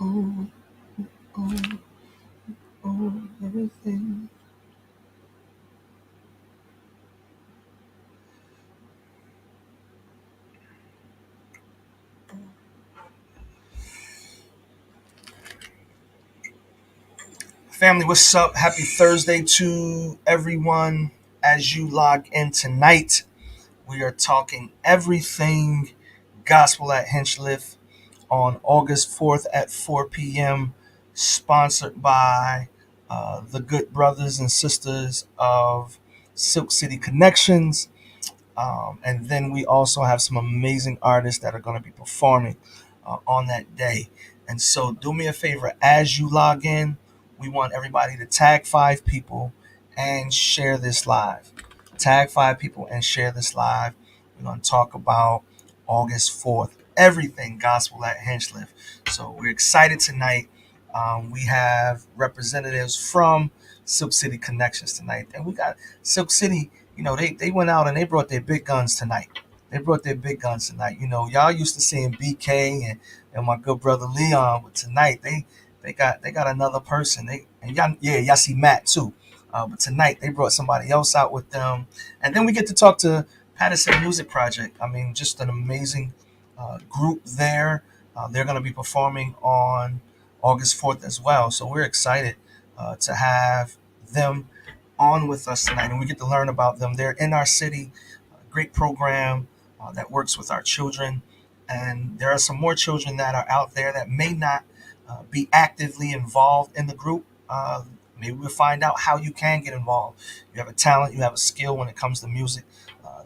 oh, oh, oh, everything. Family, what's up? Happy Thursday to everyone. As you log in tonight, we are talking everything gospel at Hinchliffe on August 4th at 4 p.m., sponsored by the good brothers and sisters of Silk City Connections. And then we also have some amazing artists that are going to be performing on that day. And so, do me a favor as you log in, we want everybody to tag 5 people and share this live. Tag 5 people and share this live. We're going to talk about August 4th, everything gospel at Hinchliffe. So, we're excited tonight. We have representatives from Silk City Connections tonight. And we got Silk City, they went out and they brought their big guns tonight. They brought their big guns tonight. Y'all used to seeing BK and my good brother Leon, but tonight they got another person. Y'all see Matt too. But tonight they brought somebody else out with them, and then we get to talk to Paterson Music Project. I mean, just an amazing group there. They're going to be performing on August 4th as well, so we're excited to have them on with us tonight, and we get to learn about them. They're in our city, a great program that works with our children, and there are some more children that are out there that may not be actively involved in the group. Maybe we'll find out how you can get involved. You have a talent, you have a skill when it comes to music.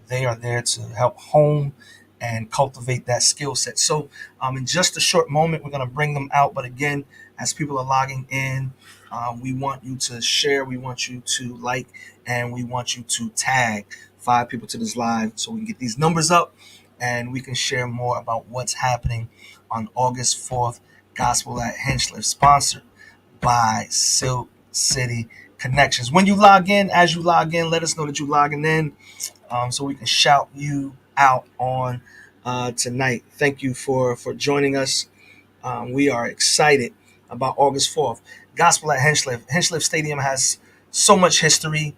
They are there to help hone and cultivate that skill set. So, in just a short moment, we're going to bring them out. But again, as people are logging in, we want you to share, we want you to like, and we want you to tag 5 people to this live so we can get these numbers up and we can share more about what's happening on August 4th, Gospel at Hinchliffe, sponsored by Silk City Connections. When you log in, as you log in, let us know that you're logging in so we can shout you out on tonight. Thank you for joining us. We are excited about August 4th. Gospel at Hinchliffe. Hinchliffe Stadium has so much history.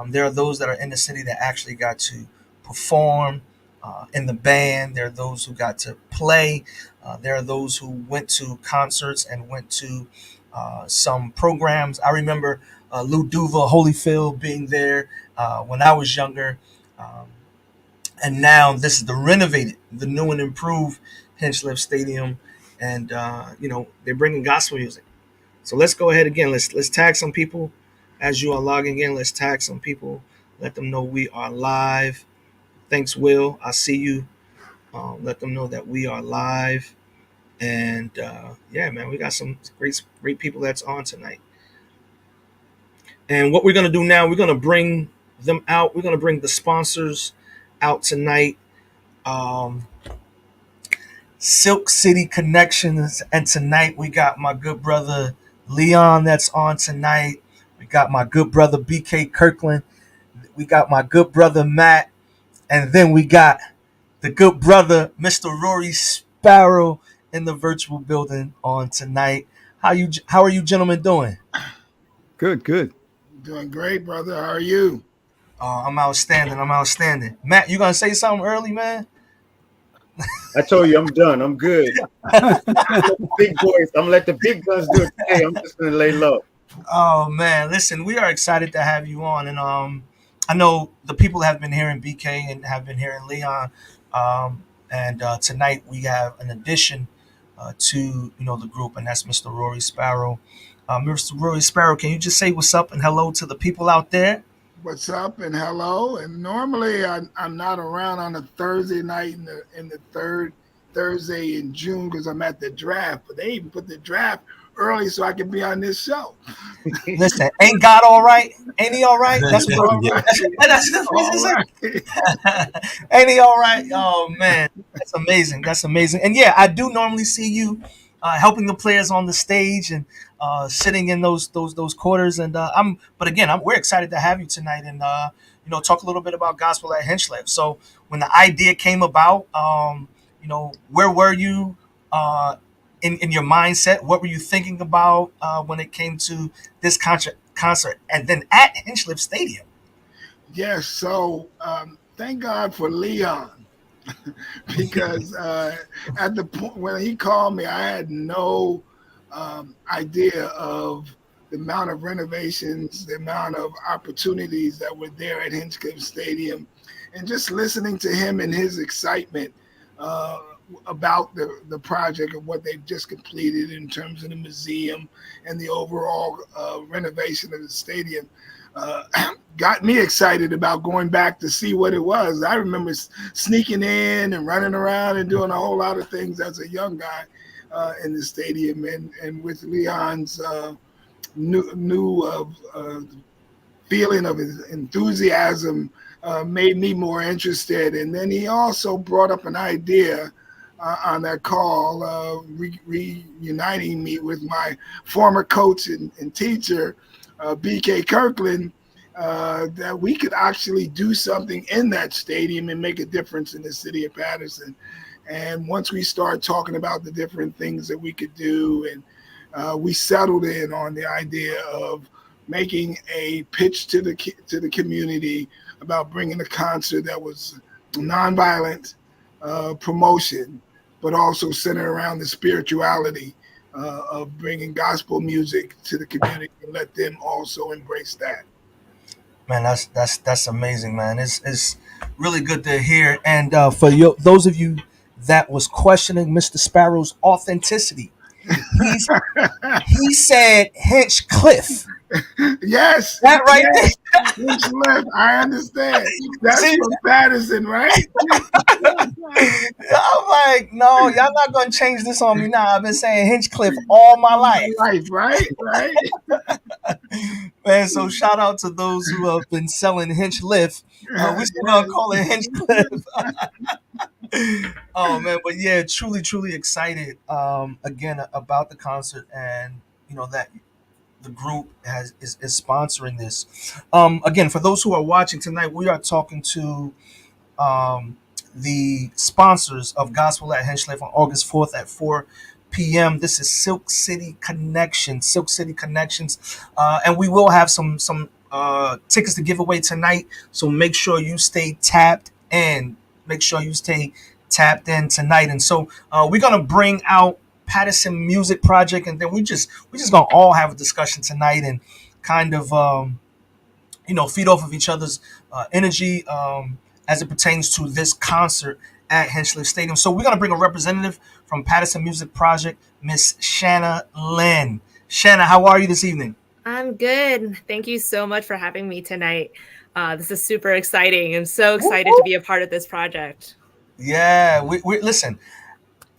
There are those that are in the city that actually got to perform in the band. There are those who got to play. There are those who went to concerts and went to some programs. I remember Lou Duva, Holyfield being there when I was younger. Um, and now this is the renovated, the new and improved Hinchliffe Stadium, and they're bringing gospel music. So let's go ahead again. Let's tag some people as you are logging in. Let's tag some people. Let them know we are live. Thanks, Will. I see you. Let them know that we are live. And yeah, man, we got some great people that's on tonight. And what we're gonna do now, we're gonna bring them out. We're gonna bring the sponsors out tonight. Um, Silk City Connections, and tonight we got my good brother Leon that's on tonight. We got my good brother BK Kirkland. We got my good brother Matt, and then we got the good brother Mr. Rory Sparrow in the virtual building on tonight. How are you gentlemen doing? Good, good. Doing great, brother. How are you? I'm outstanding. I'm outstanding. Matt, you gonna say something early, man? I told you I'm done. I'm good. Let the big boys. I'm gonna let the big guns do it today. I'm just gonna lay low. Oh man, listen, we are excited to have you on, and I know the people have been hearing BK and have been hearing Leon, and tonight we have an addition to the group, and that's Mr. Rory Sparrow. Mr. Rory Sparrow, can you just say what's up and hello to the people out there? What's up and hello? And normally I'm not around on a Thursday night in the third Thursday in June because I'm at the draft. But they even put the draft early so I can be on this show. Listen, ain't God all right? Ain't he all right? That's what All right. that's the All reason. right. Ain't he all right? Oh man, that's amazing. That's amazing. And yeah, I do normally see you helping the players on the stage and sitting in those quarters. And but again, we're excited to have you tonight and talk a little bit about gospel at Hinchliffe. So when the idea came about, where were you? in your mindset? What were you thinking about when it came to this concert, and then at Hinchliffe Stadium? Yes, so thank God for Leon because at the point when he called me, I had no idea of the amount of renovations, the amount of opportunities that were there at Hinchliffe Stadium, and just listening to him and his excitement uh, about the project of what they've just completed in terms of the museum and the overall renovation of the stadium. Uh, got me excited about going back to see what it was. I remember sneaking in and running around and doing a whole lot of things as a young guy in the stadium, and with Leon's new feeling of his enthusiasm made me more interested. And then he also brought up an idea on that call, reuniting me with my former coach and teacher, BK Kirkland, that we could actually do something in that stadium and make a difference in the city of Paterson. And once we started talking about the different things that we could do, and we settled in on the idea of making a pitch to the community about bringing a concert that was nonviolent promotion, but also centered around the spirituality of bringing gospel music to the community and let them also embrace that. Man, that's amazing, man. It's really good to hear. And for those of you that was questioning Mr. Sparrow's authenticity, he's he said Hinchcliffe. Yes, That right there. yes, Hinchliffe, I understand. That's See, from Paterson, right? I'm like, no, y'all not gonna change this on me now. I've been saying Hinchcliffe all my life, Life, right, right. man. So shout out to those who have been selling Hinchliffe. We still gonna Yes. call it Hinchcliffe. Oh man, but yeah, truly, truly excited again about the concert, and that the group is sponsoring this. Again, for those who are watching tonight, we are talking to um, the sponsors of Gospel at Hinchliffe on August 4th at 4 p.m. This is Silk City Connections, Silk City Connections, and we will have some tickets to give away tonight. So make sure you stay tapped in. Make sure you stay tapped in tonight. And so we're gonna bring out Paterson Music Project, and then we just gonna all have a discussion tonight and kind of feed off of each other's energy as it pertains to this concert at Hinchliffe Stadium. So we're gonna bring a representative from Paterson Music Project, Miss Shanna Lynn. Shanna, how are you this evening? I'm good. Thank you so much for having me tonight. This is super exciting. I'm so excited to be a part of this project. Yeah, we listen.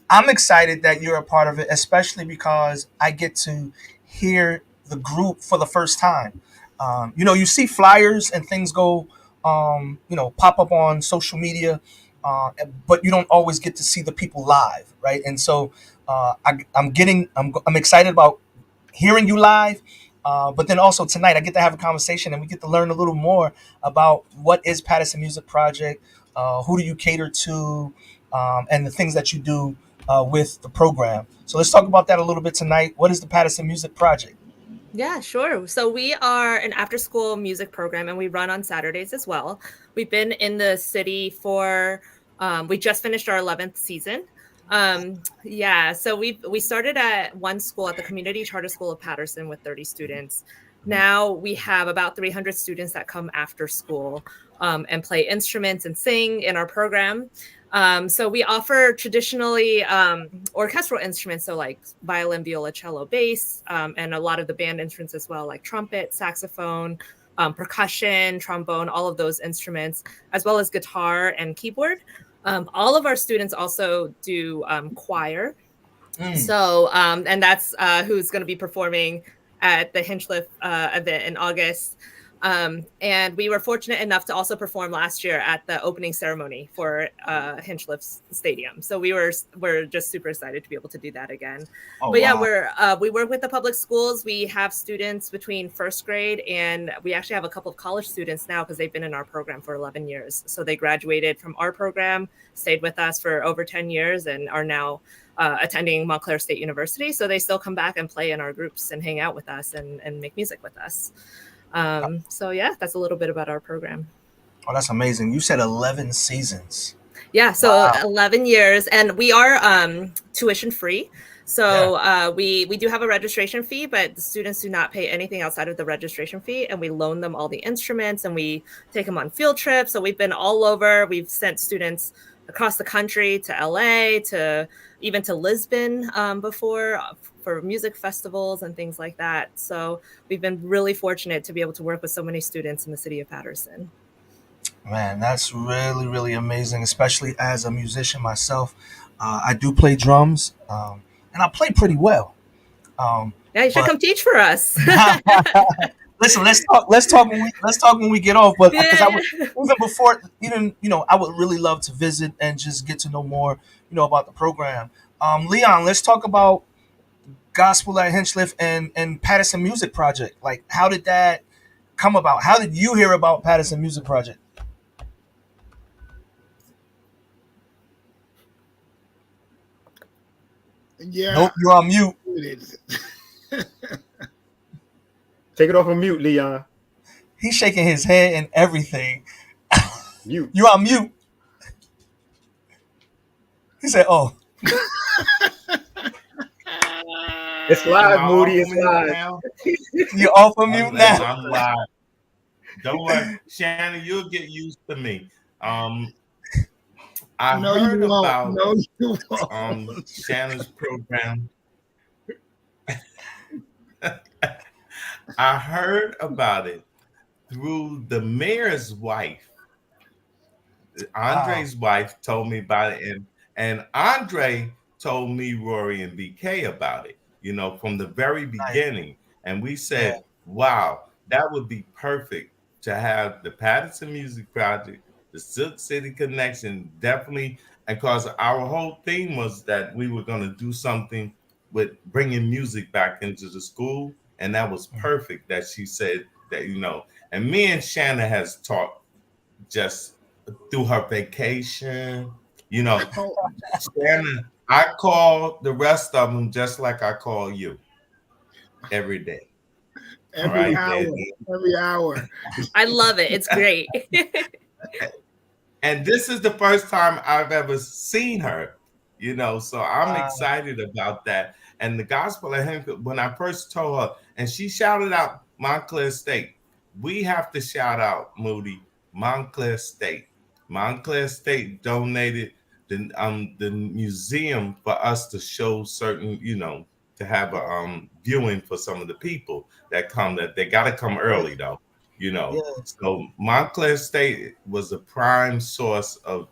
I'm excited that you're a part of it, especially because I get to hear the group for the first time. You see flyers and things go, pop up on social media, but you don't always get to see the people live, right? And so I'm excited about hearing you live. But then also tonight, I get to have a conversation and we get to learn a little more about what is Paterson Music Project, who do you cater to, and the things that you do with the program. So let's talk about that a little bit tonight. What is the Paterson Music Project? Yeah, sure. So we are an after-school music program, and we run on Saturdays as well. We've been in the city for we just finished our 11th season. Yeah, so we started at one school at the Community Charter School of Paterson with 30 students. Now we have about 300 students that come after school and play instruments and sing in our program. So we offer traditionally orchestral instruments, so like violin, viola, cello, bass, and a lot of the band instruments as well, like trumpet, saxophone, percussion, trombone, all of those instruments, as well as guitar and keyboard. All of our students also do choir. Mm. So, and that's who's going to be performing at the Hinchliffe event in August. And we were fortunate enough to also perform last year at the opening ceremony for Hinchliffe Stadium. So we're just super excited to be able to do that again. Oh, But yeah, wow. we work with the public schools. We have students between first grade, and we actually have a couple of college students now because they've been in our program for 11 years. So they graduated from our program, stayed with us for over 10 years, and are now attending Montclair State University. So they still come back and play in our groups and hang out with us and make music with us. So yeah, that's a little bit about our program. Oh, that's amazing. You said 11 seasons. Yeah, so Wow. 11 years, and we are tuition free. So Yeah. we do have a registration fee, but the students do not pay anything outside of the registration fee, and we loan them all the instruments, and we take them on field trips. So we've been all over. We've sent students across the country to LA, to even to Lisbon before for music festivals and things like that. So we've been really fortunate to be able to work with so many students in the city of Paterson. Man, that's really, really amazing, especially as a musician myself. I do play drums, and I play pretty well. Yeah, you should But come teach for us. listen, let's talk when we get off. But because I Yeah, would yeah. even before, even I would really love to visit and just get to know more, about the program. Leon, let's talk about Gospel at Hinchliffe and Paterson Music Project. Like, how did that come about? How did you hear about Paterson Music Project? Yeah, Nope, you're on mute. it is. Take it off of mute, Leon. He's shaking his head and everything. Mute. You're on mute. He said, "Oh, It's Am live, I Moody. off It's mute live. now? you're off of mute now." I'm live. Don't worry, Shannon, you'll get used to me. I No, you heard won't. about No, you won't. Shannon's program. I heard about it through the mayor's wife. Wow, Andre's wife told me about it, and Andre told me, Rory and BK about it, from the very nice. beginning. And we Yeah, said, wow, that would be perfect to have the Paterson Music Project, the Silk City Connection, definitely. And because our whole theme was that we were going to do something with bringing music back into the school. And that was perfect that she said that, and me and Shanna has talked just through her vacation. You know, Oh, Shannon, I call the rest of them just like I call you every day. every Right. hour, every hour. I love it. It's great. And this is the first time I've ever seen her, so I'm wow, excited about that. And the gospel of him, when I first told her, and she shouted out Montclair State, we have to shout out, Moody, Montclair State. Montclair State donated the museum for us to show certain, to have a viewing for some of the people that come, that they got to come yeah, early though, yeah. so Montclair State was a prime source of,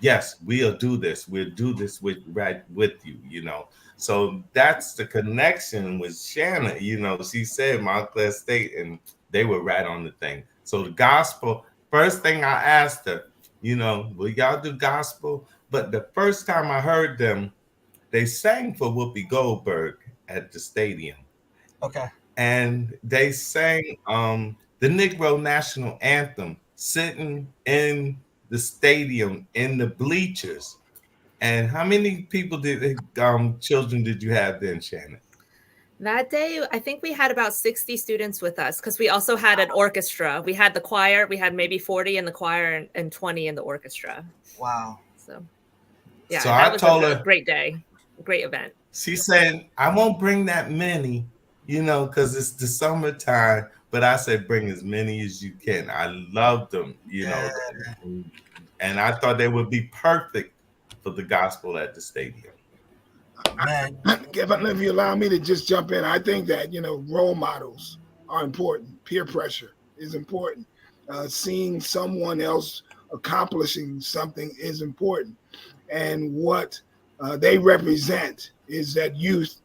yes, we'll do this. We'll do this right with you, So that's the connection with Shanna. She said Montclair State, and they were right on the thing. So the gospel, first thing I asked her, will y'all do gospel? But the first time I heard them, they sang for Whoopi Goldberg at the stadium, Okay, and they sang the Negro National Anthem sitting in the stadium in the bleachers. And how many people children did you have then, Shannon? That day, I think we had about 60 students with us because we also had an orchestra. We had the choir. We had maybe 40 in the choir and 20 in the orchestra. wow. So So yeah, that I was told a her, great day, great event. she said, I won't bring that many, because it's the summertime. But I said, bring as many as you can. I love them, Yeah, and I thought they would be perfect for the gospel at the stadium. man. If you allow me to just jump in, I think that role models are important. Peer pressure is important. Seeing someone else accomplishing something is important, and what they represent is that youth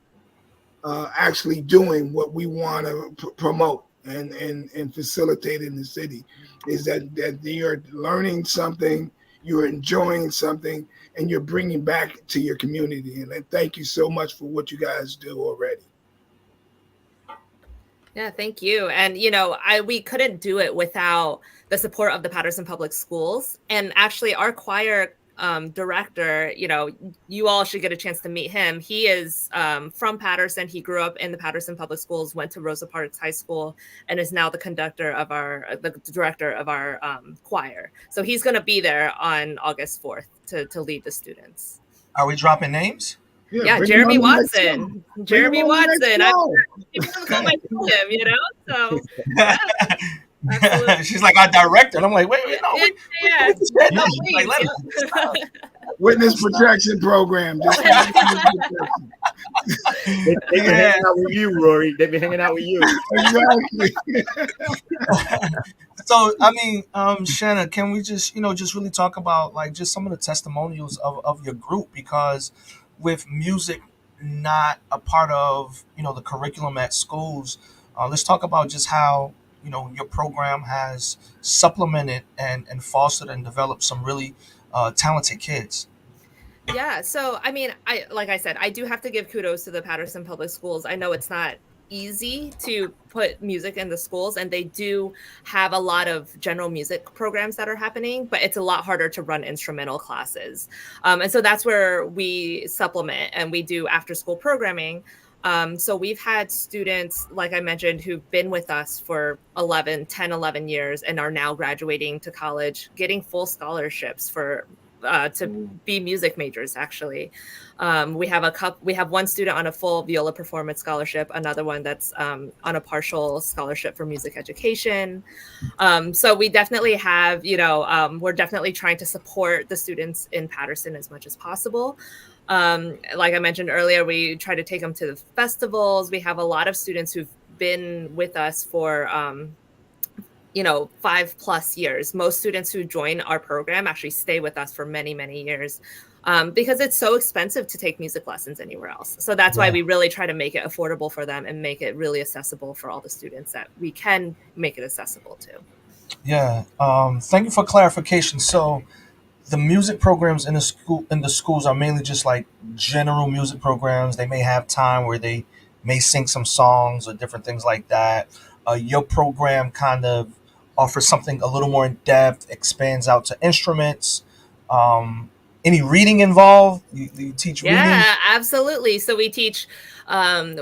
actually doing what we want to promote. and facilitating the city, is that you're learning something, you're enjoying something, and you're bringing back to your community. And thank you so much for what you guys do already. Yeah, thank you. And we couldn't do it without the support of the Paterson Public Schools. And actually, our choir director, you all should get a chance to meet him. He is from Paterson. He grew up in the Paterson Public Schools, went to Rosa Parks High School, and is now the director of our choir. So he's going to be there on August 4th to lead the students. Are we dropping names? Yeah, Jeremy Watson. Jeremy Watson. I'm call my him, So yeah, absolutely. She's like our director, and I'm like, wait, no, yeah. No, like, let us. Witness protection program. They be hanging out with you, Rory. They be hanging out with you. Exactly. So, I mean, Shanna, can we just really talk about like just some of the testimonials of your group? Because with music not a part of the curriculum at schools, let's talk about just how your program has supplemented and fostered and developed some really talented kids. Yeah, so I mean, like I said, I do have to give kudos to the Paterson Public Schools. I know it's not easy to put music in the schools, and they do have a lot of general music programs that are happening, but it's a lot harder to run instrumental classes. And so that's where we supplement, and we do after school programming. So we've had students, like I mentioned, who've been with us for 11 years and are now graduating to college, getting full scholarships to be music majors. Actually, we have one student on a full viola performance scholarship, another one that's on a partial scholarship for music education. So we definitely have, we're definitely trying to support the students in Paterson as much as possible. Like I mentioned earlier, we try to take them to the festivals. We have a lot of students who've been with us for 5+ years. Most students who join our program actually stay with us for many, many years, because it's so expensive to take music lessons anywhere else. So that's why we really try to make it affordable for them and make it really accessible for all the students that we can make it accessible to. Yeah. Thank you for clarification. So the music programs in the schools are mainly just like general music programs. They may have time where they may sing some songs or different things like that. Your program kind of offers something a little more in depth, expands out to instruments. Any reading involved? You teach reading? Yeah, absolutely. So we teach,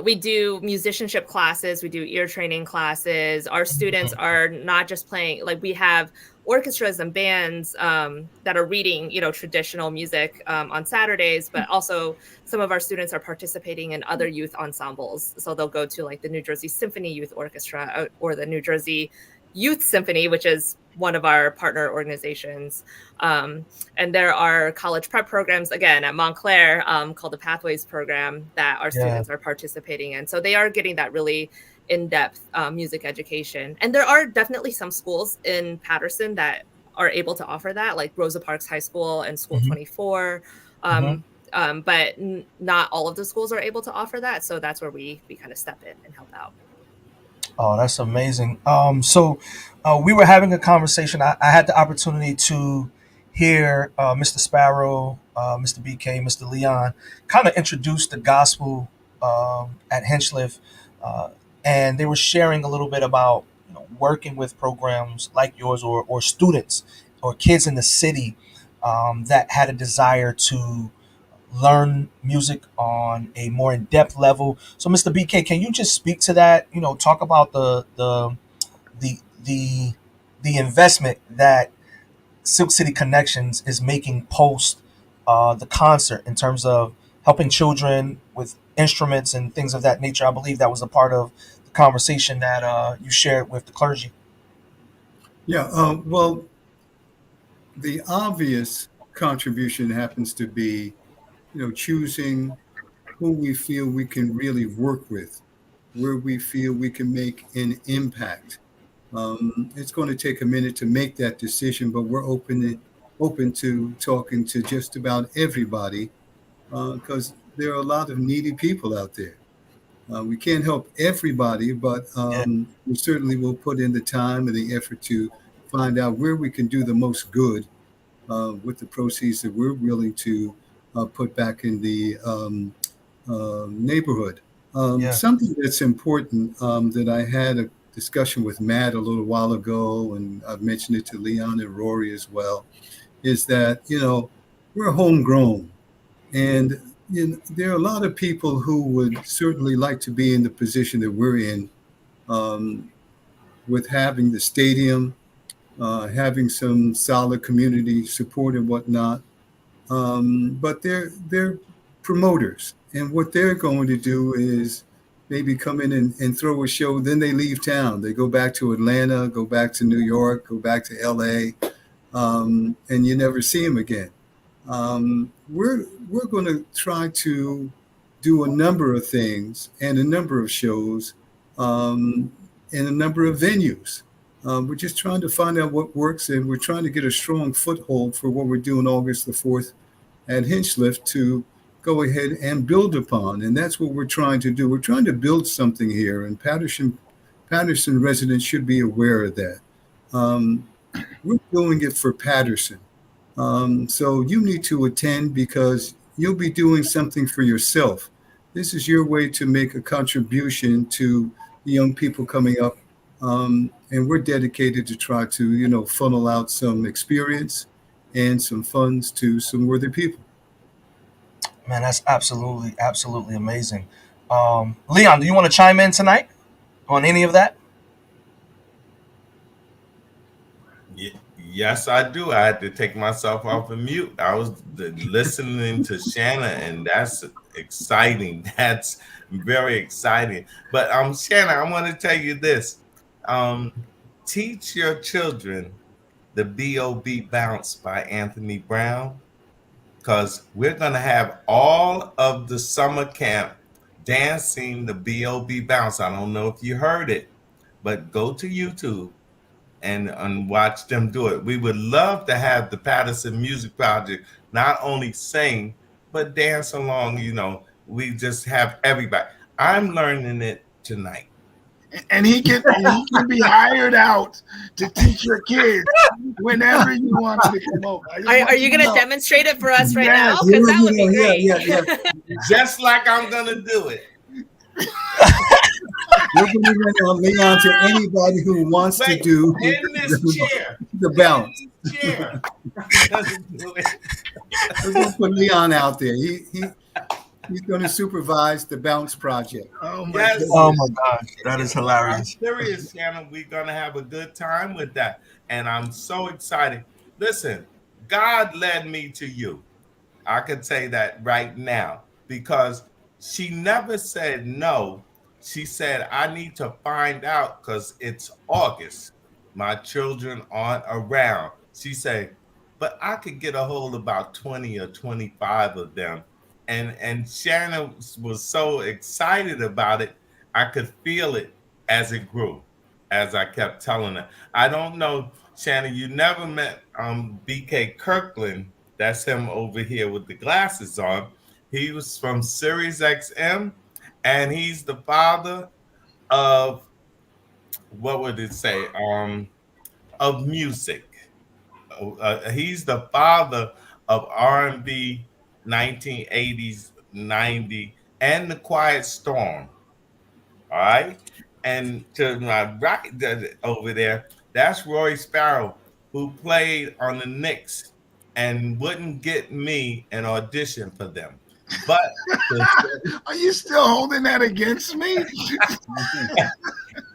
we do musicianship classes, we do ear training classes. Our students are not just playing, like we have orchestras and bands that are reading, traditional music on Saturdays, but also some of our students are participating in other youth ensembles. So they'll go to like the New Jersey Symphony Youth Orchestra or the New Jersey Youth Symphony, which is one of our partner organizations. And there are college prep programs, again, at Montclair, called the Pathways program that our students are participating in. So they are getting that really in-depth music education. And there are definitely some schools in Paterson that are able to offer that, like Rosa Parks High School and School 24. But not all of the schools are able to offer that. So that's where we kind of step in and help out. Oh, that's amazing. So we were having a conversation. I had the opportunity to hear Mr. Sparrow, Mr. BK, Mr. Leon kind of introduce the gospel at Hinchliffe. And they were sharing a little bit about working with programs like yours or students or kids in the city that had a desire to learn music on a more in-depth level. So, Mr. BK, can you just speak to that? Talk about the investment that Silk City Connections is making post the concert in terms of helping children with instruments and things of that nature. I believe that was a part of the conversation that you shared with the clergy. Yeah. Well, the obvious contribution happens to be, choosing who we feel we can really work with, where we feel we can make an impact. It's going to take a minute to make that decision, but we're open to talking to just about everybody because there are a lot of needy people out there. We can't help everybody, but Yeah. we certainly will put in the time and the effort to find out where we can do the most good with the proceeds that we're willing to put back in the neighborhood. Yeah. Something that's important that I had a discussion with Matt a little while ago, and I've mentioned it to Leon and Rory as well, is that, we're homegrown. And there are a lot of people who would certainly like to be in the position that we're in, um, with having the stadium, having some solid community support and whatnot. But they're promoters, and what they're going to do is maybe come in and throw a show. Then they leave town. They go back to Atlanta, go back to New York, go back to L.A., and you never see them again. We're going to try to do a number of things and a number of shows in a number of venues. We're just trying to find out what works, and we're trying to get a strong foothold for what we're doing August the 4th at Hinchliffe to go ahead and build upon. And that's what we're trying to do. We're trying to build something here, and Paterson residents should be aware of that. We're doing it for Paterson. So you need to attend because you'll be doing something for yourself. This is your way to make a contribution to the young people coming up. And we're dedicated to try to, funnel out some experience and some funds to some worthy people. Man, that's absolutely, absolutely amazing. Leon, do you want to chime in tonight on any of that? Yes, I do. I had to take myself off of mute. I was listening to Shanna, and that's exciting. That's very exciting. But Shanna, I want to tell you this. Um, Teach your children the B.O.B. Bounce by Anthony Brown, because we're going to have all of the summer camp dancing the B.O.B. Bounce. I don't know if you heard it, but go to YouTube and watch them do it. We would love to have the Paterson Music Project not only sing, but dance along. We just have everybody. I'm learning it tonight. And he can be hired out to teach your kids whenever you want him to come over. Are you going to demonstrate it for us right now? Yes. Because that would be great. Yeah. Just like I'm going to do it. We're going to run on Leon to anybody who wants to do in this chair. The bounce. Chair. We're going to put Leon out there. He's going to supervise the bounce project. Oh my Yes. goodness. Oh my gosh, that is hilarious. I'm serious, Shannon. We're going to have a good time with that. And I'm so excited. Listen, God led me to you. I could say that right now because she never said no. She said, I need to find out because it's August. My children aren't around. She said, but I could get a hold of about 20 or 25 of them. And Shannon was so excited about it. I could feel it as it grew, as I kept telling her. I don't know, Shannon, you never met BK Kirkland. That's him over here with the glasses on. He was from Sirius XM, and he's the father of, what would it say, of music. He's the father of R&B 1980s, 90, and the Quiet Storm. All right. And to my right over there, that's Roy Sparrow, who played on the Knicks and wouldn't get me an audition for them. But are you still holding that against me?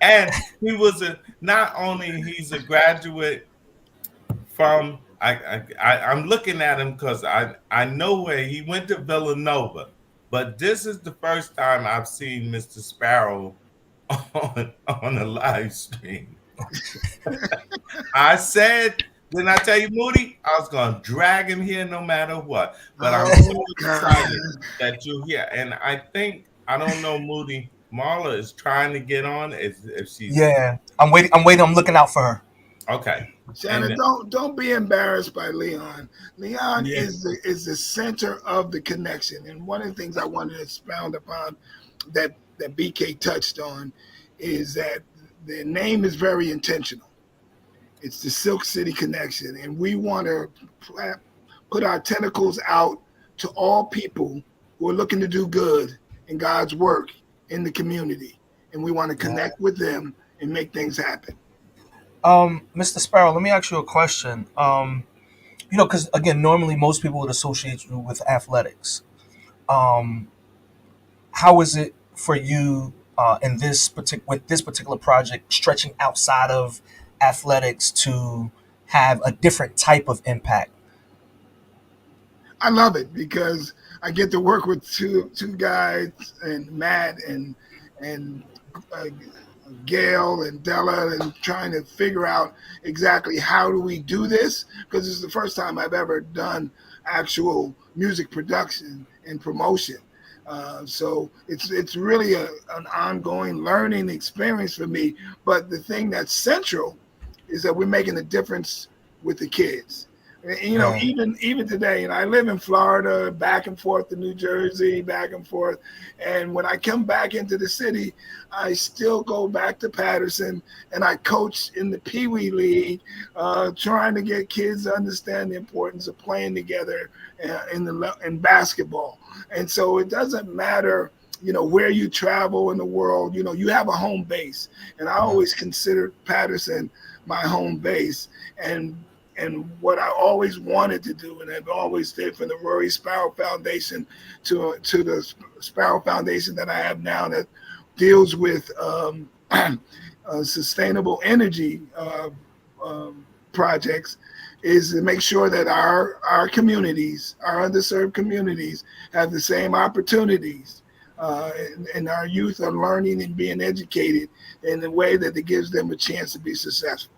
And he was not only he's a graduate from I'm looking at him because I know where he went to Villanova, but this is the first time I've seen Mr. Sparrow on a live stream. I said, didn't I tell you, Moody? I was gonna drag him here no matter what. But I'm so excited that you're here. And I think I don't know, Moody. Marla is trying to get on if she's I'm waiting. I'm looking out for her. Okay. Shannon, don't be embarrassed by Leon. Leon is the center of the connection. And one of the things I wanted to expound upon that that BK touched on is that the name is very intentional. It's the Silk City Connection, and we want to put our tentacles out to all people who are looking to do good in God's work in the community, and we want to Yeah. connect with them and make things happen. Mr. Sparrow, let me ask you a question. Because again, normally most people would associate you with athletics. Um, how is it for you in this with this particular project, stretching outside of athletics to have a different type of impact? I love it because I get to work with two guys and Matt and uh, Gail and Della and trying to figure out exactly how do we do this because it's the first time I've ever done actual music production and promotion. So it's really an ongoing learning experience for me. But the thing that's central is that we're making a difference with the kids. You know, Yeah. even today, I live in Florida, back and forth to New Jersey, back and forth. And when I come back into the city, I still go back to Paterson and I coach in the Pee Wee League, trying to get kids to understand the importance of playing together in basketball. And so it doesn't matter, where you travel in the world. You have a home base, and I Yeah. always considered Paterson my home base. And what I always wanted to do, and I've always did, from the Rory Sparrow Foundation to the Sparrow Foundation that I have now that deals with sustainable energy projects, is to make sure that our communities, our underserved communities, have the same opportunities. And our youth are learning and being educated in a way that it gives them a chance to be successful.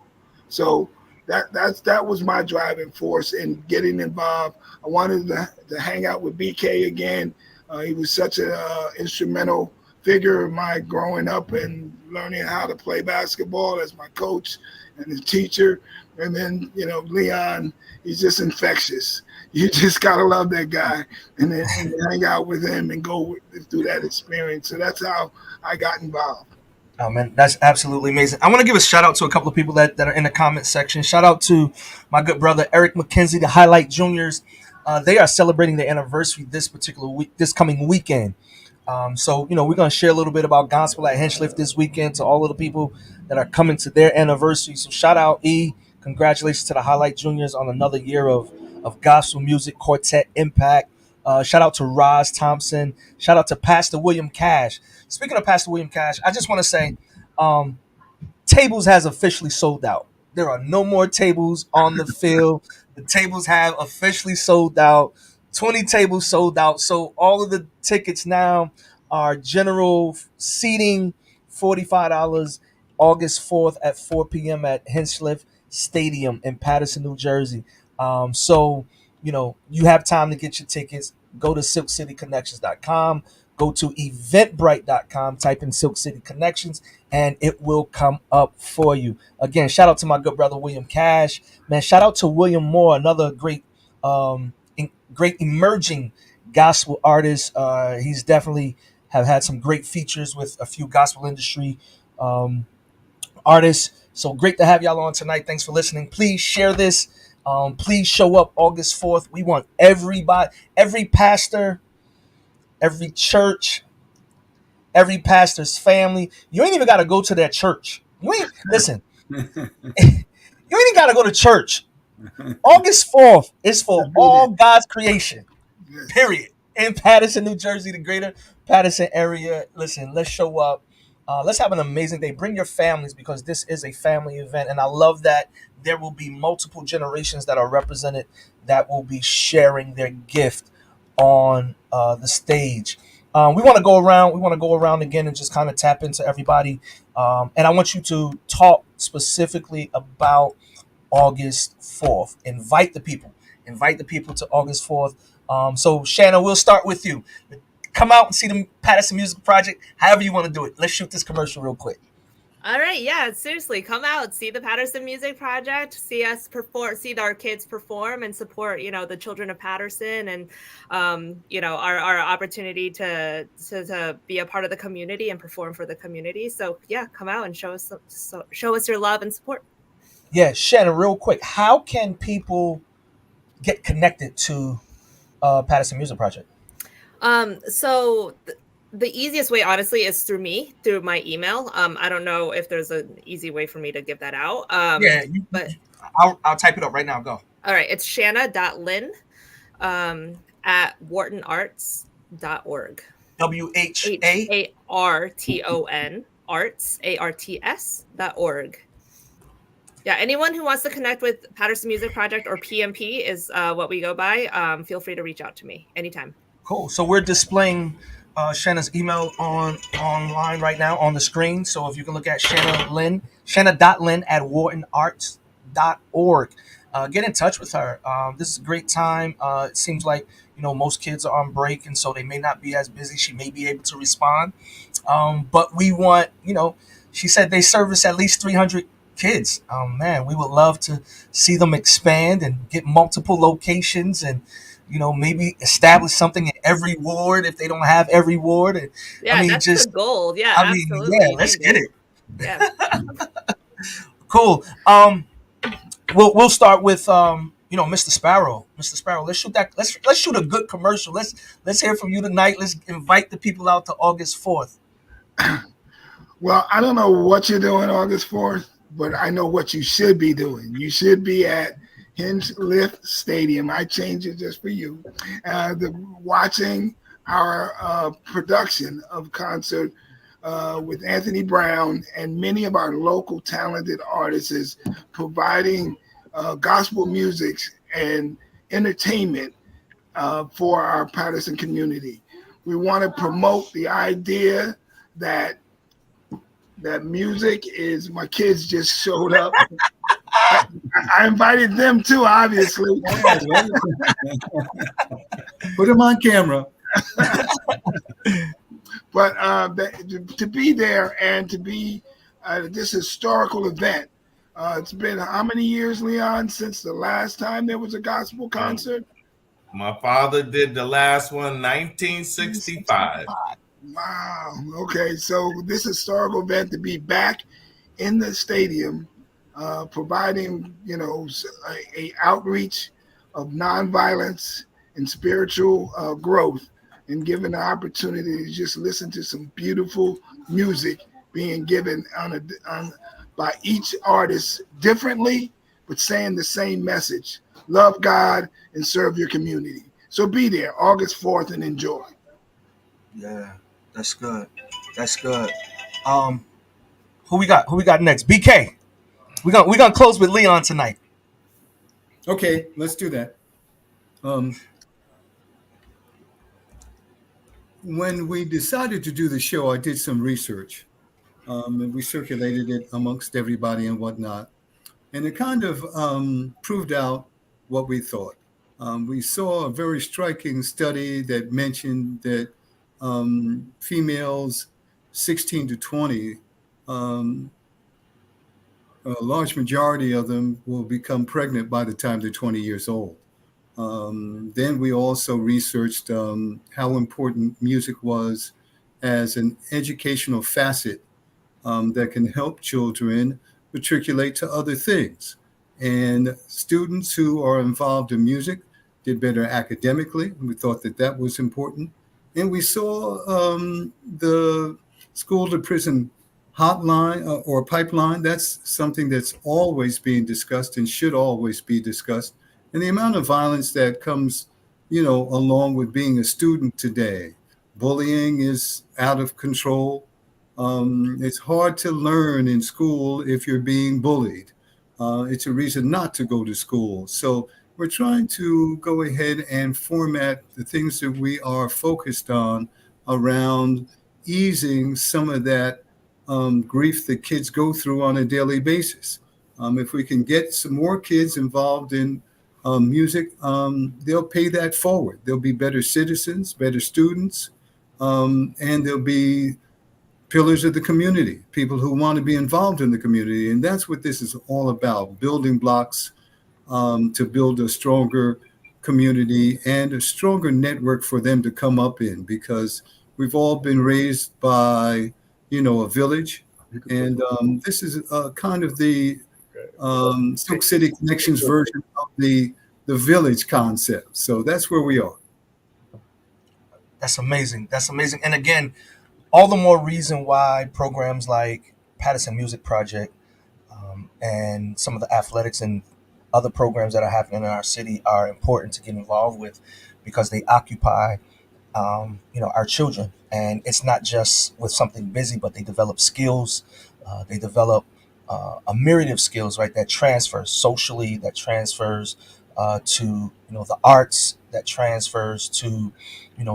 So that was my driving force in getting involved. I wanted to hang out with BK again. He was such an instrumental figure of my growing up and learning how to play basketball as my coach and his teacher. And then, Leon, he's just infectious. You just gotta love that guy, and hang out with him and go through that experience. So that's how I got involved. Oh man, that's absolutely amazing. I want to give a shout out to a couple of people that are in the comment section. Shout out to my good brother Eric McKenzie, the Highlight Juniors. They are celebrating their anniversary this particular week, this coming weekend. So we're gonna share a little bit about gospel at Hinchliffe this weekend to all of the people that are coming to their anniversary. So shout out E, congratulations to the Highlight Juniors on another year of gospel music quartet impact. Shout out to Roz Thompson. Shout out to Pastor William Cash. Speaking of Pastor William Cash, I just want to say, um, tables has officially sold out. There are no more tables on the field. The tables have officially sold out. 20 tables sold out. So all of the tickets now are general seating, $45, August 4th at 4 p.m. at Hinchliffe Stadium in Paterson, New Jersey. You have time to get your tickets. Go to silkcityconnections.com. Go to eventbrite.com, type in Silk City Connections, and it will come up for you. Again, shout out to my good brother William Cash. Man, shout out to William Moore, another great emerging gospel artist. He's definitely have had some great features with a few gospel industry um, artists. So great to have y'all on tonight. Thanks for listening. Please share this. Please show up August 4th. We want everybody, every pastor, every church, every pastor's family. You ain't even got to go to that church. You ain't listen. You ain't got to go to church. August 4th is for all God's creation. Yes. Period. In Paterson, New Jersey, the greater Paterson area. Listen, let's show up. Let's have an amazing day. Bring your families because this is a family event. And I love that there will be multiple generations that are represented that will be sharing their gift on the stage. We want to go around. We want to go around again and just kind of tap into everybody. And I want you to talk specifically about August 4th. Invite the people. Invite the people to August 4th. So, Shanna, we'll start with you. Come out and see the Paterson Music Project, however you want to do it. Let's shoot this commercial real quick. All right, yeah, seriously, come out, see the Paterson Music Project, see us perform, see our kids perform, and support, the children of Paterson, and our opportunity to be a part of the community and perform for the community. So yeah, come out and show us your love and support. Yeah, Shannon, real quick, how can people get connected to Patterson Music Project? So the easiest way, honestly, is through my email. I don't know if there's an easy way for me to give that out. Yeah, But I'll type it up right now. Go. all right, it's shanna.lynn at whartonarts.org. WHA. HARTON arts.org. Yeah, anyone who wants to connect with Paterson Music Project or PMP is what we go by. Feel free to reach out to me anytime. Cool. So we're displaying Shanna's email online right now on the screen. So if you can look at Shanna.Lynn at whartonarts.org. Get in touch with her. This is a great time. It seems like most kids are on break, and so they may not be as busy. She may be able to respond, but we want She said they service at least 300 kids. Man, we would love to see them expand and get multiple locations, and maybe establish something in every ward if they don't have every ward. And, Yeah, that's the goal. Yeah, absolutely. Yeah, let's get it. Yeah. Cool. We'll start with Mr. Sparrow. Mr. Sparrow, let's shoot that. Let's shoot a good commercial. Let's hear from you tonight. Let's invite the people out to August 4th. Well, I don't know what you're doing August 4th, but I know what you should be doing. You should be at Hinchliffe Stadium. I changed it just for you. Watching our production of concert with Anthony Brown and many of our local talented artists, providing gospel music and entertainment for our Paterson community. We want to promote the idea that music is. My kids just showed up. I invited them too, obviously. Put them on camera. But to be there and to be this historical event. It's been how many years, Leon, since the last time there was a gospel concert? My father did the last one, 1965. Wow. Okay, so this historical event to be back in the stadium, providing a outreach of nonviolence and spiritual growth, and giving the opportunity to just listen to some beautiful music being given by each artist differently, but saying the same message: love God and serve your community. So be there August 4th and enjoy. Yeah, that's good. That's good. Who we got? Who we got next? BK. We gonna close with Leon tonight. Okay, let's do that. When we decided to do the show, I did some research, and we circulated it amongst everybody and whatnot, and it kind of proved out what we thought. We saw a very striking study that mentioned that females 16 to 20, a large majority of them will become pregnant by the time they're 20 years old. Then we also researched how important music was as an educational facet that can help children matriculate to other things. And students who are involved in music did better academically. We thought that was important. And we saw the school to prison hotline or pipeline. That's something that's always being discussed and should always be discussed. And the amount of violence that comes, along with being a student today. Bullying is out of control. It's hard to learn in school if you're being bullied. It's a reason not to go to school. So we're trying to go ahead and format the things that we are focused on around easing some of that grief that kids go through on a daily basis. If we can get some more kids involved in music, they'll pay that forward. They'll be better citizens, better students, and they'll be pillars of the community, people who want to be involved in the community. And that's what this is all about, building blocks to build a stronger community and a stronger network for them to come up in, because we've all been raised by, a village. And this is kind of the Silk City Connections version of the village concept. So that's where we are. That's amazing. That's amazing. And again, all the more reason why programs like Paterson Music Project and some of the athletics and other programs that are happening in our city are important to get involved with, because they occupy our children. And it's not just with something busy, but they develop skills. They develop a myriad of skills, right? That transfers socially, that transfers to the arts, that transfers to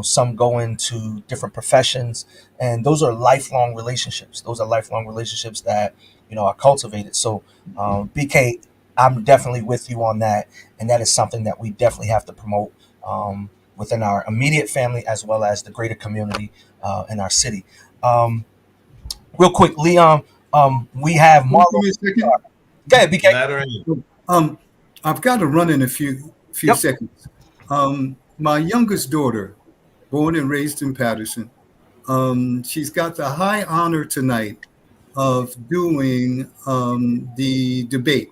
some go into different professions, and those are lifelong relationships. Those are lifelong relationships that are cultivated. So, BK, I'm definitely with you on that, and that is something that we definitely have to promote. Within our immediate family as well as the greater community in our city. Real quick, Leon, we have Give Marlo. me a second. Go ahead, BK. Let her in. I've got to run in a few Yep. seconds. My youngest daughter, born and raised in Paterson, she's got the high honor tonight of doing the debate.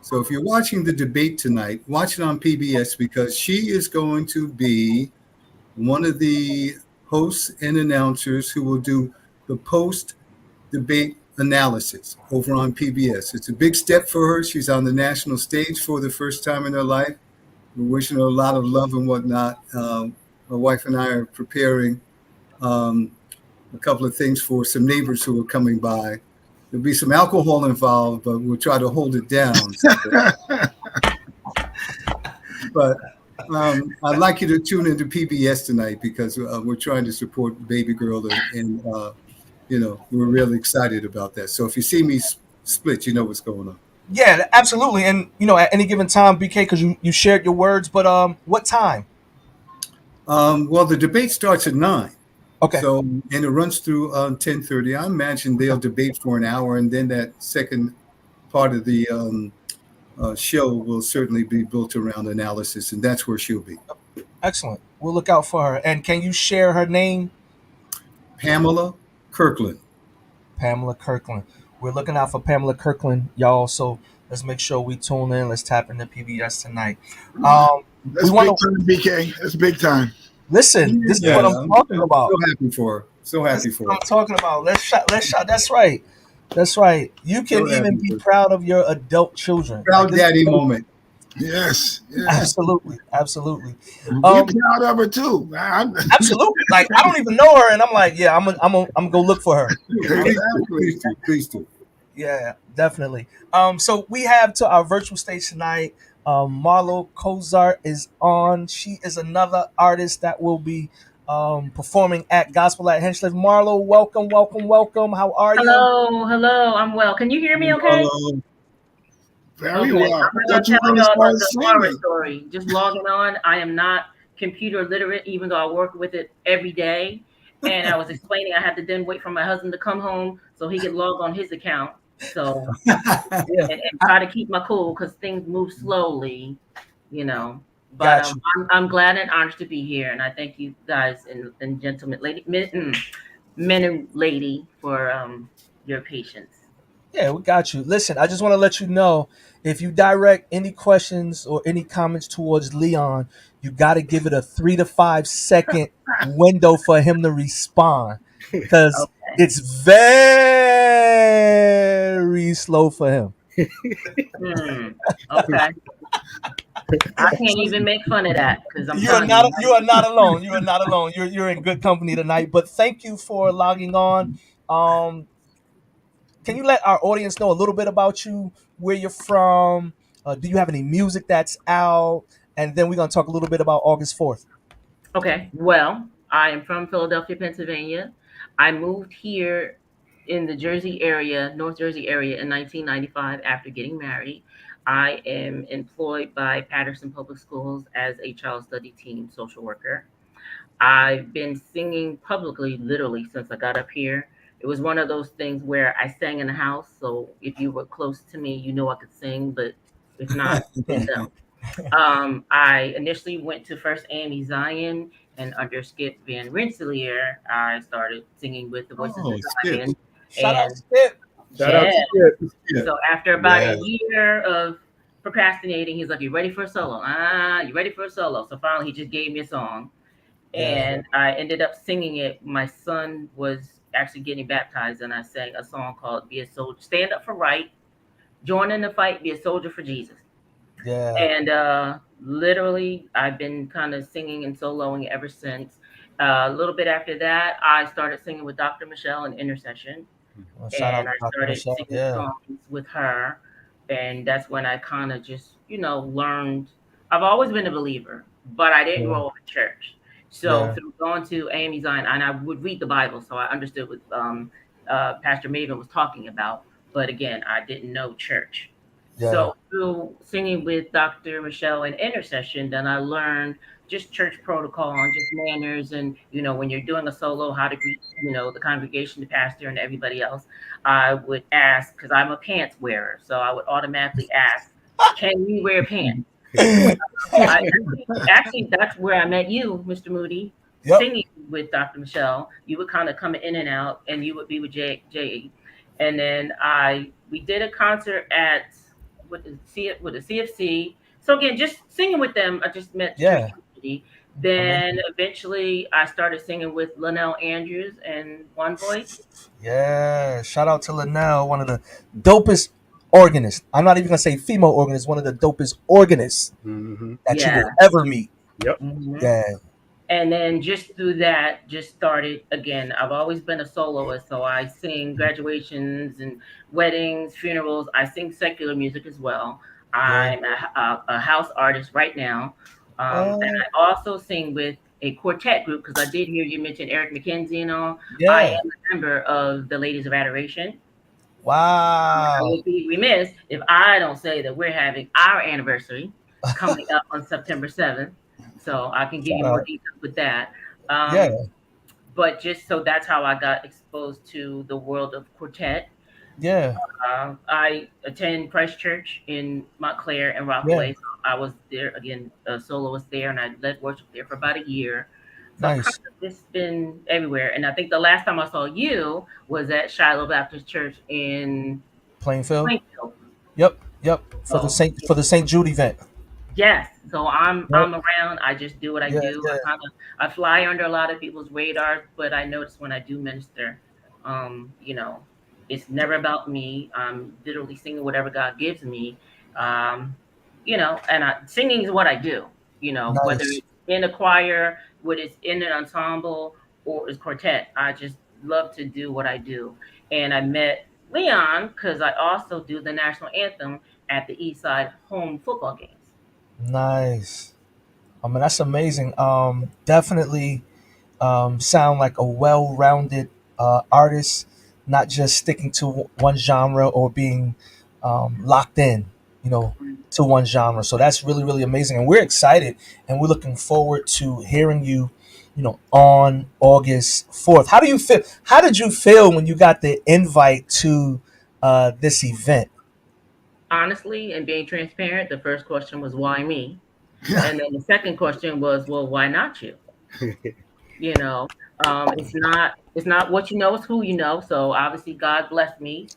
So if you're watching the debate tonight, watch it on PBS, because she is going to be one of the hosts and announcers who will do the post debate analysis over on PBS. It's a big step for her. She's on the national stage for the first time in her life. We're wishing her a lot of love and whatnot. My wife and I are preparing a couple of things for some neighbors who are coming by. There'll be some alcohol involved, but we'll try to hold it down. But I'd like you to tune into PBS tonight, because we're trying to support baby girl, and we're really excited about that. So if you see me split, you know what's going on. Yeah, absolutely. And at any given time, BK, because you shared your words, but what time? Well, the debate starts at 9. Okay. So, and it runs through 10:30. I imagine they'll debate for an hour, and then that second part of the show will certainly be built around analysis, and that's where she'll be. Excellent. We'll look out for her. And can you share her name? Pamela Kirkland. Pamela Kirkland. We're looking out for Pamela Kirkland, y'all. So let's make sure we tune in. Let's tap into PBS tonight. That's big time, BK. That's big time. Listen. This is what I'm talking about. So happy for her. So happy for her. I'm talking about. Let's shot. That's right. That's right. You can even be proud of your adult children. Proud daddy moment. Yes. Absolutely. Absolutely. We're proud of her too. Absolutely. Like, I don't even know her, and I'm like, yeah, I'm gonna go look for her. Please do. Yeah, definitely. So we have to our virtual stage tonight. Marlo Cozart is on. She is another artist that will be performing at Gospel at Hinchliffe. Marlo, welcome. How are you? Hello. I'm well. Can you hear me okay? Hello. Very well. I'm going to tell y'all the horror story. Just logging on. I am not computer literate, even though I work with it every day. And I was explaining I had to then wait for my husband to come home so he could log on his account. So, and try to keep my cool, because things move slowly, But Gotcha. I'm glad and honored to be here. And I thank you guys and gentlemen, men and lady for your patience. Yeah, we got you. Listen, I just want to let you know, if you direct any questions or any comments towards Leon, you got to give it a 3 to 5 second window for him to respond, because it's very slow for him. Okay. I can't even make fun of that, because You are not alone. You are not alone. You're in good company tonight. But thank you for logging on. Can you let our audience know a little bit about you, where you're from? Do you have any music that's out? And then we're going to talk a little bit about August 4th. Okay. Well, I am from Philadelphia, Pennsylvania. I moved here in the Jersey area, North Jersey area, in 1995 after getting married. I am employed by Paterson Public Schools as a child study team social worker. I've been singing publicly, literally, since I got up here. It was one of those things where I sang in the house. So if you were close to me, you know I could sing, but if not, then no. I initially went to First AME Zion, and under Skip Van Rensselaer, I started singing with the Voices of Oh, Skip. Zion. Shout out And Skip. Shout out yeah, to Skip. Yeah. so after about a Yeah. year of procrastinating, he's like, "You ready for a solo? You ready for a solo?" So finally, he just gave me a song, Yeah. and I ended up singing it. My son was actually getting baptized, and I sang a song called "Be a Soldier, Stand Up for Right, Join in the Fight, Be a Soldier for Jesus." Yeah. And literally, I've been kind of singing and soloing ever since. A little bit after that, I started singing with Dr. Michelle in Intercession, Well, shout and out I Dr. started Michelle. singing Yeah. songs with her. And that's when I kind of just, learned. I've always been a believer, but I didn't Yeah. grow up in church. So Yeah. through going to AME Zion, and I would read the Bible, so I understood what Pastor Maven was talking about. But again, I didn't know church. Yeah. So through singing with Dr. Michelle in intercession, then I learned just church protocol and just manners, and when you're doing a solo, how to greet the congregation, the pastor, and everybody else. I would ask, because I'm a pants wearer, so I would automatically ask, "Can we wear pants?" I actually that's where I met you, Mr. Moody, Yep. singing with Dr. Michelle. You would kind of come in and out, and you would be with J. And then we did a concert at with the CFC. So again, just singing with them, I just met the church Yeah. community. Then Amazing. eventually, I started singing with Linnell Andrews and One Voice. Yeah. Shout out to Linnell, one of the dopest organists. I'm not even gonna say female organist, one of the dopest organists Mm-hmm. that you Yeah. will ever meet. Yep. Mhm. Yeah. And then just through that, just started again. I've always been a soloist, so I sing graduations and weddings, funerals. I sing secular music as well. Yeah. I'm a house artist right now, and What? I also sing with a quartet group because I did hear you mention Eric McKenzie and all. I Yeah. am a member of the Ladies of Adoration. I Wow. would be remiss if I don't say that we're having our anniversary coming up on September 7th. So I can give Shout you more out. details with that. Yeah. But just so that's how I got exposed to the world of quartet. Yeah. I attend Christ Church in Montclair and Yeah. Rockaway. So I was there again, a soloist there, and I led worship there for about a year. So I've kind Nice. of just been everywhere. And I think the last time I saw you was at Shiloh Baptist Church in Plainfield. Plainfield. Yep. Yep. For the So Saint Jude event. yes, so I'm Yep. I'm around. I just do what I Yeah. do. Yeah. I fly under a lot of people's radars, but I notice when I do minister, it's never about me. I'm literally singing whatever God gives me. Um, and singing is what I do. Whether Nice. it's in a choir, whether it's in an ensemble or it's quartet, I just love to do what I do. And I met Leon because I also do the national anthem at the East Side home football games. Nice. I mean, that's amazing. Definitely sound like a well-rounded artist, not just sticking to one genre or being locked in, you know, to one genre. So that's really, really amazing, and we're excited, and we're looking forward to hearing you, on August 4th. How do you feel? How did you feel when you got the invite to this event? Honestly, and being transparent, the first question was why me, Yeah. and then the second question was, well, why not you? You know, it's not what you know, it's who you know. So obviously, God blessed me.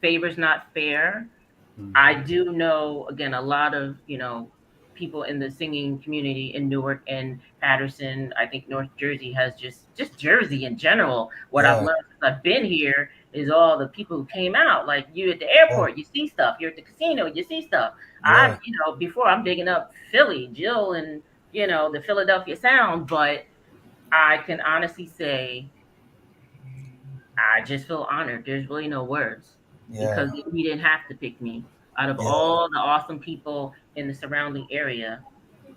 Favor's not fair. I do know, again, a lot of, people in the singing community in Newark and Paterson. I think North Jersey has just Jersey in general. What I've Yeah, learned since I've been here is all the people who came out. Like you at the yeah, airport, you see stuff. You're at the casino, you see stuff. yeah, Before I'm digging up Philly, Jill, and the Philadelphia Sound, but I can honestly say I just feel honored. There's really no words yeah, because he didn't have to pick me. Out of yeah, all the awesome people in the surrounding area,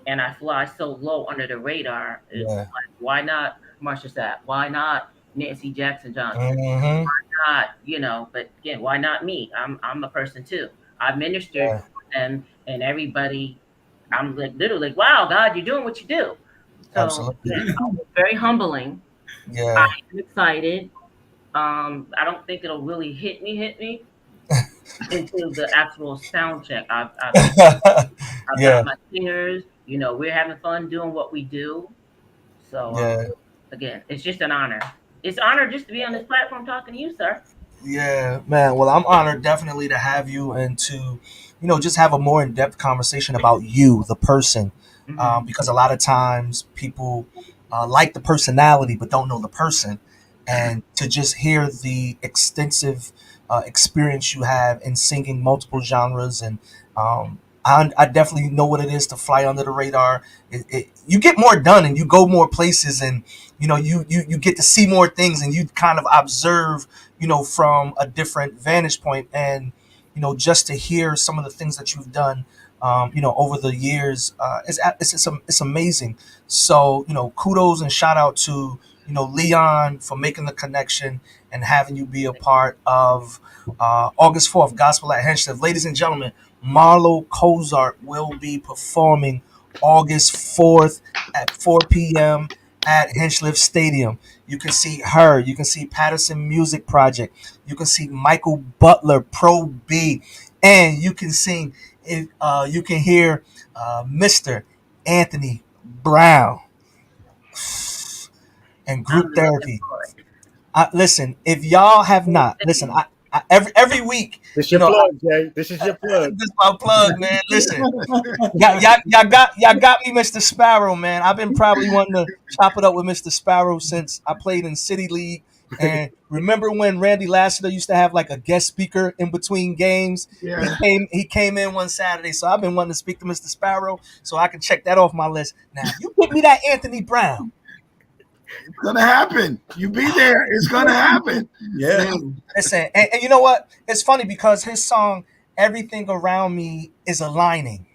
and I fly so low under the radar, it's yeah. like, why not Marsha Sapp? Why not Nancy Jackson Johnson? Mm-hmm. Not, but again, why not me? I'm a person too. I've ministered Yeah, for them and everybody. I'm like literally like, wow, God, you're doing what you do. So absolutely. again, very humbling. I Yeah, am excited. I don't think it'll really hit me until the actual sound check. I've Yeah, got my singers. You know, we're having fun doing what we do. So yeah. again, it's just an honor. It's an honor just to be on this platform talking to you, sir. Yeah, man. Well, I'm honored definitely to have you and to, just have a more in depth conversation about you, the person, Hmm. because a lot of times people like the personality but don't know the person, and to just hear the extensive experience you have in singing multiple genres, and I definitely know what it is to fly under the radar. You get more done and you go more places, and you get to see more things, and you kind of observe from a different vantage point, and just to hear some of the things that you've done, over the years, it's amazing. So, kudos and shout out to Leon for making the connection and having you be a part of August 4th Gospel at Hinchliffe. Ladies and gentlemen, Marlo Cozart will be performing August 4th at 4 p.m. at Hinchliffe Stadium. You can see her. You can see Paterson Music Project. You can see Michael Butler, Pro B, and you can sing. You can hear Mr. Anthony Brown and I'm Group looking Therapy. for it. Listen, if y'all have not, listen. Thank Every week, This you your know, plug, Jay. This is your plug. this is my plug, man. Listen, y'all got me, Mr. Sparrow, man. I've been probably wanting to chop it up with Mr. Sparrow since I played in City League. And remember when Randy Lassiter used to have like a guest speaker in between games? Yeah. He came in one Saturday, so I've been wanting to speak to Mr. Sparrow, so I can check that off my list. Now you give me that Anthony Brown. It's gonna happen. You be there. It's gonna happen. Yeah. Listen, and you know what? It's funny because his song "Everything Around Me" is aligning,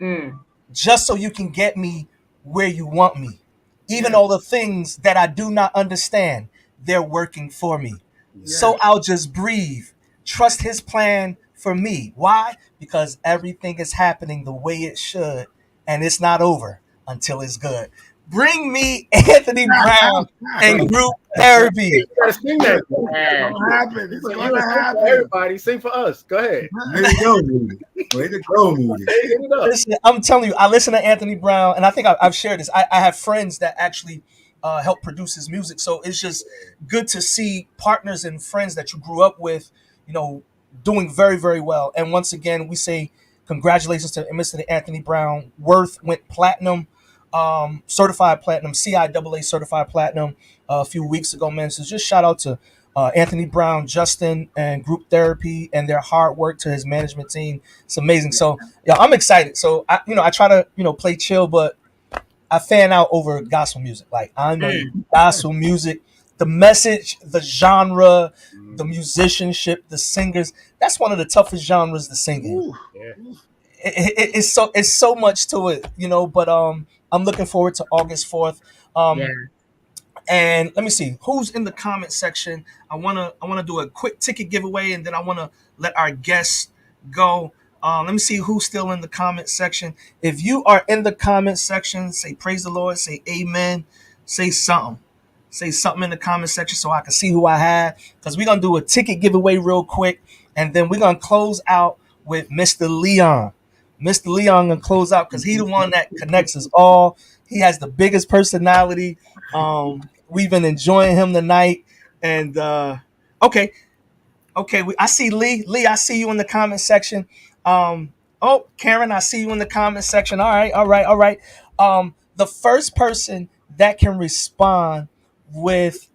Mm, just so you can get me where you want me. Even Yeah. all the things that I do not understand, they're working for me. Yeah. So I'll just breathe. Trust his plan for me. Why? Because everything is happening the way it should, and it's not over until it's good. Bring me Anthony Brown and Group You Therapy. gotta sing that. It's yes. gonna happen. It's You gonna sing for happen. everybody. Sing for us. Go ahead. Way to go, Moody. Way to go, Moody. Hey, hit it up. Listen, I'm telling you, I listen to Anthony Brown, and I think I've shared this. I have friends that actually help produce his music, so it's just good to see partners and friends that you grew up with, you know, doing very, very well. And once again, we say congratulations to Mr. Anthony Brown. Worth went platinum, certified platinum, CIAA certified platinum a few weeks ago, man. So just shout out to Anthony Brown, Justin, and Group Therapy, and their hard work to his management team. It's amazing. So yeah, I'm excited. So I try to play chill, but I fan out over gospel music. Like I know Mm. gospel music, the message, the genre, the musicianship, the singers. That's one of the toughest genres to sing in. Ooh. Yeah. It's so much to it, But I'm looking forward to August 4th. Yeah. And let me see who's in the comment section. I wanna do a quick ticket giveaway, and then I wanna let our guests go. Let me see who's still in the comment section. If you are in the comment section, say praise the Lord, say amen, say something. Say something in the comment section so I can see who I had. Because we're gonna do a ticket giveaway real quick, and then we're gonna close out with Mr. Leon. Mr. Leon gonna close out because he the one that connects us all. He has the biggest personality. We've been enjoying him tonight, and okay, okay. I see Lee. Lee, I see you in the comment section. Oh, Karen, I see you in the comment section. All right, all right, all right. The first person that can respond with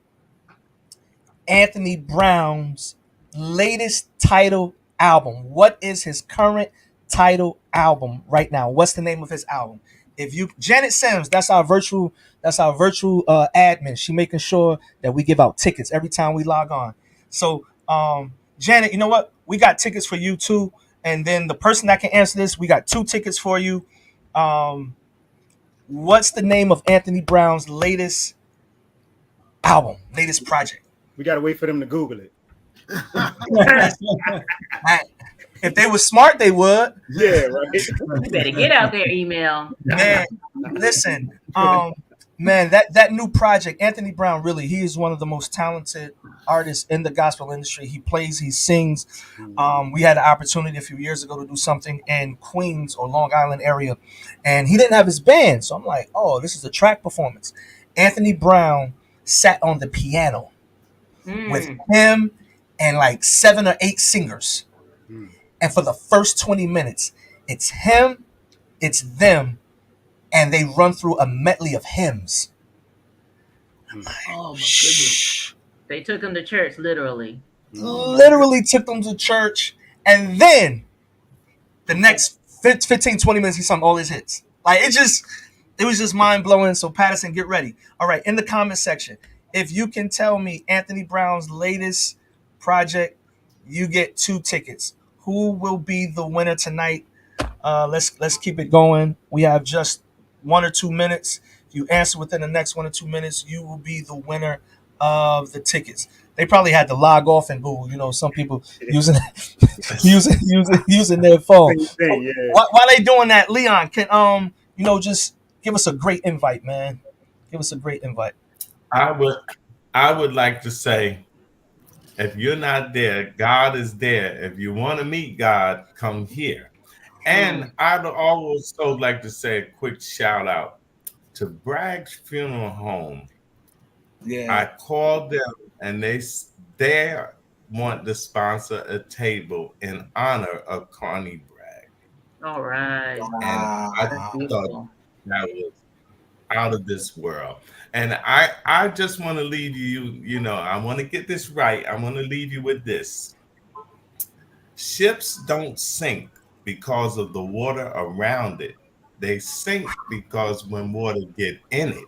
Anthony Brown's latest title album. What is his current title album right now? What's the name of his album? If you Janet Sims, that's our virtual admin. She making sure that we give out tickets every time we log on. So Janet, you know what? We got tickets for you too. And then the person that can answer this, we got two tickets for you. Um, what's the name of Anthony Brown's latest album, latest project? We gotta wait for them to Google it. If they were smart, they would. Yeah, right. You better get out there, email. Man, listen. Man, that new project, Anthony Brown, really, he is one of the most talented artists in the gospel industry. He plays, he sings. We had an opportunity a few years ago to do something in Queens or Long Island area, and he didn't have his band. So I'm like, oh, this is a track performance. Anthony Brown sat on the piano with Mm. him and like 7 or 8 singers. And for the first 20 minutes, it's him, it's them, and they run through a medley of hymns. Oh my goodness. Shh. They took him to church, literally. Literally took them to church, and then the next 15, 20 minutes, he sung all his hits. Like, it was just mind blowing. So, Paterson, get ready. All right, in the comment section, if you can tell me Anthony Brown's latest project, you get 2 tickets. Who will be the winner tonight? Let's keep it going. We have just 1 or 2 minutes. If you answer within the next 1 or 2 minutes, you will be the winner of the tickets. They probably had to log off and Google. You know, some people using using their phone. Same thing, yeah. While they doing that, Leon, can just give us a great invite, man. Give us a great invite. I would like to say, if you're not there, God is there. If you want to meet God, come here. And I'd also like to say a quick shout out to Bragg's Funeral Home. Yeah. I called them and they want to sponsor a table in honor of Connie Bragg. All right. And I thought that was out of this world. And I just want to leave you, I want to get this right. I want to leave you with this. Ships don't sink because of the water around it. They sink because when water get in it.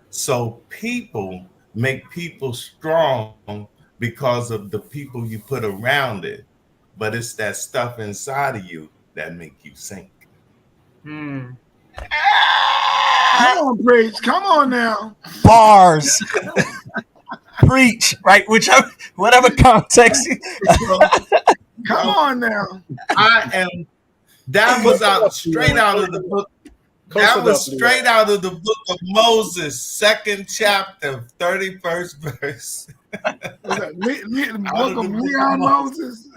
So people make people strong because of the people you put around it. But it's that stuff inside of you that make you sink. Hmm. Come on, Preach. Come on now. Bars. Preach, right? Whatever context. Come on now. That was straight out of the book. That was straight out of the book of Moses, 2nd chapter, 31st verse. The book of Leon Moses.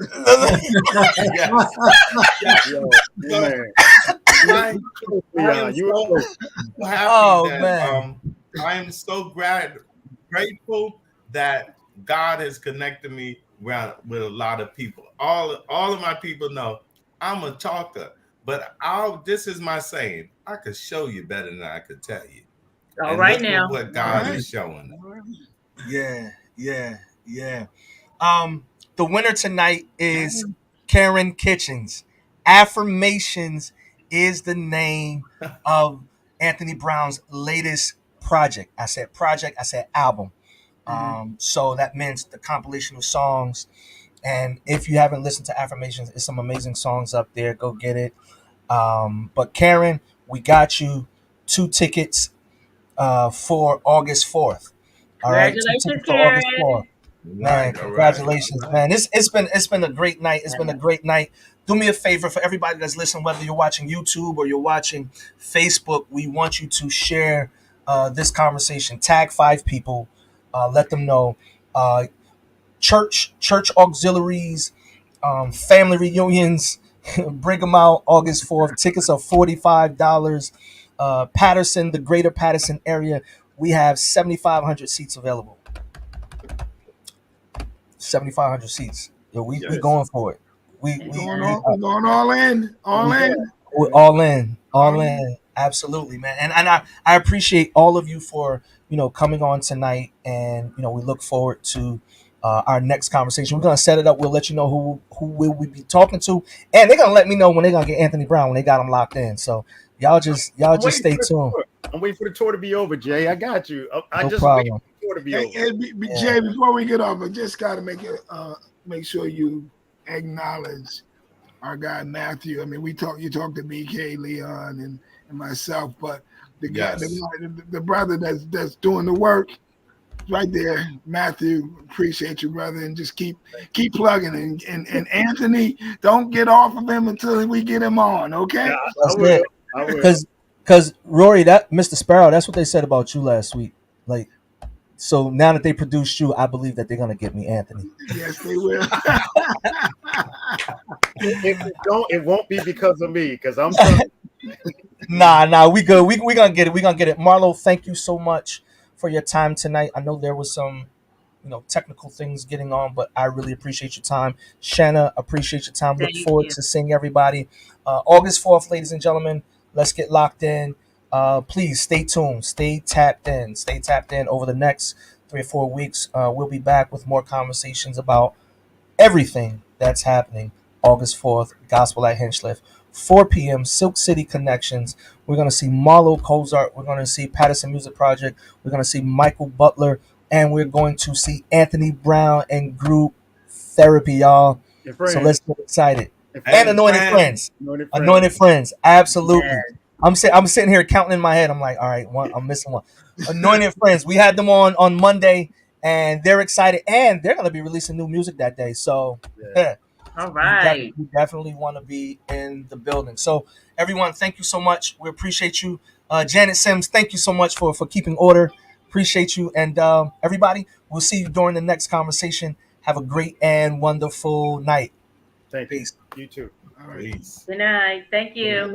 I am so grateful that God has connected me with a lot of people. All of my people know I'm a talker, but this is my saying. I could show you better than I could tell you. All right now. What God is showing. Yeah. The winner tonight is Karen Kitchens. Affirmations is the name of Anthony Brown's latest project. I said project, I said album. So that means the compilation of songs. And if you haven't listened to Affirmations, it's some amazing songs up there. Go get it. But Karen, we got you 2 tickets for August 4th. All right, 2 tickets for August 4th. Man, congratulations, man. It's been a great night. It's been a great night. Do me a favor for everybody that's listening, whether you're watching YouTube or you're watching Facebook, we want you to share this conversation. Tag 5 people. Let them know. Church auxiliaries, family reunions. Bring them out August 4th. Tickets are $45. Paterson, the greater Paterson area, we have 7,500 seats available. 7,500 seats. Yo, we going for it. We're going all in. We're all in. Absolutely, man. And I appreciate all of you for coming on tonight, and we look forward to our next conversation. We're gonna set it up. We'll let you know who will we be talking to, and they're gonna let me know when they're gonna get Anthony Brown when they got him locked in. So y'all just stay tuned. I'm waiting for the tour to be over, Jay. I got you. No problem. For the tour to be over. Jay, before we get off, I just gotta make sure you acknowledge our guy Matthew. I mean, you talked to BK, Leon, and myself, but the guy, the brother that's doing the work. Right there, Matthew. Appreciate you, brother, and just keep plugging. And Anthony, don't get off of him until we get him on. Okay? That's it. Because Rory, that Mr. Sparrow, that's what they said about you last week. Like, so now that they produced you, I believe that they're gonna get me Anthony. Yes, they will. If it don't, it won't be because of me, because I'm trying. Nah, we good. We gonna get it. We gonna get it. Marlo, thank you so much for your time tonight. I know there was some, technical things getting on, but I really appreciate your time. Shanna, appreciate your time. Look Thank forward you. to seeing everybody. August 4th, ladies and gentlemen. Let's get locked in. Please stay tuned. Stay tapped in. Stay tapped in over the next 3 or 4 weeks. We'll be back with more conversations about everything that's happening August 4th, Gospel at Hinchliffe. 4 p.m., Silk City Connections. We're going to see Marlo Cozart. We're going to see Paterson Music Project. We're going to see Michael Butler. And we're going to see Anthony Brown and group Therapy, y'all. And So friends, let's get excited. and And friends, Anointed Friends. anointed friends. Anointed Friends. Absolutely. Yes. I'm sitting here counting in my head. I'm like, all right, I'm missing one. Anointed Friends. We had them on Monday, and they're excited, and they're gonna be releasing new music that day. So Yeah. All right. you definitely want to be in the building. So everyone, thank you so much. We appreciate you. Janet Sims, thank you so much for keeping order. Appreciate you, and everybody, we'll see you during the next conversation. Have a great and wonderful night. Thank you. Peace. You too. All right. Peace. Good night. Thank you. Night.